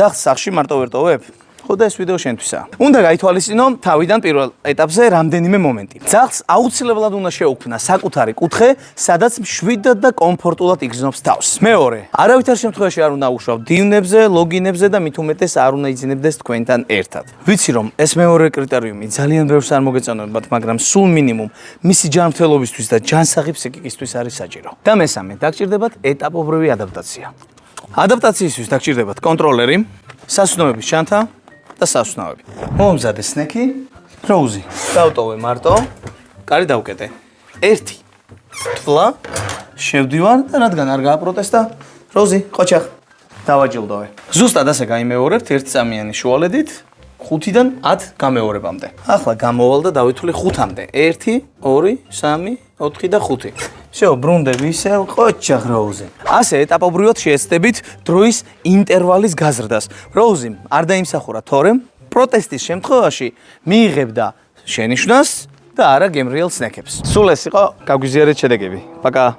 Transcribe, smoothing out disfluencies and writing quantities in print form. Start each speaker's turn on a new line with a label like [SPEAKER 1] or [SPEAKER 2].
[SPEAKER 1] ძაღლს სახში მარტო ვერ ტოვებ? ხოდა ეს ვიდეო შენთვისაა. უნდა გაითვალისწინო თავიდან პირველ ეტაპზე რამდენიმე მომენტი. ძაღლს აუცილებლად უნდა შეუქმნა საკუთარი კუთხე, სადაც მშვიდად და კომფორტულად იგრძნობს თავს. მეორე, არავითარ შემთხვევაში არ უნდა აუშვავ დივნებზე, ლოგინებზე და მით უმეტეს არ უნდა იძინებდეს თქვენთან ერთად. ვიცი რომ ეს მეორე კრიტერიუმი ძალიან ბევრს არ მოგეწონებათ, მაგრამ სულ მინიმუმ მისი ჯანმრთელობისთვის და ჯანსაღი ფსიქიკის არის საჭირო. და მესამე, დაგჭირდებათ ეტაპობრივი ადაპტაცია. ადაპტაციისთვის დაგჭირდებათ კონტროლერი, სასუნოების ჩანთა და სასუნავები. მომზადე სნექი, როუზი. დავტოვე მარტო, კარი დავკეტე. 1 თვლა შევდივარ და რადგან არ გააპროტესტა, როუზი, ყოჩახ. დავაჯილდოვე. ზუსტად ასე გაიმეორებთ 1 წამიანი შუალედით 5-დან 10 გამეორებამდე. ახლა გამოვალ და დავითვლი 5-მდე. 1, 2, 3, 4 და 5. Всё, ბრუნდები ისევ ყოჩახ როუზი. ასე ეტაპობრივად შეეცდებით დროის ინტერვალის გაზრდას. როუზიმ არ დაიმსახურა თორემ პროტესტის შემთხვევაში მიიღებდა შენიშვნას და არა გემრიელ სნექებს. სულ ეს იყო გაგვიზიარეთ შედეგები. პაკა.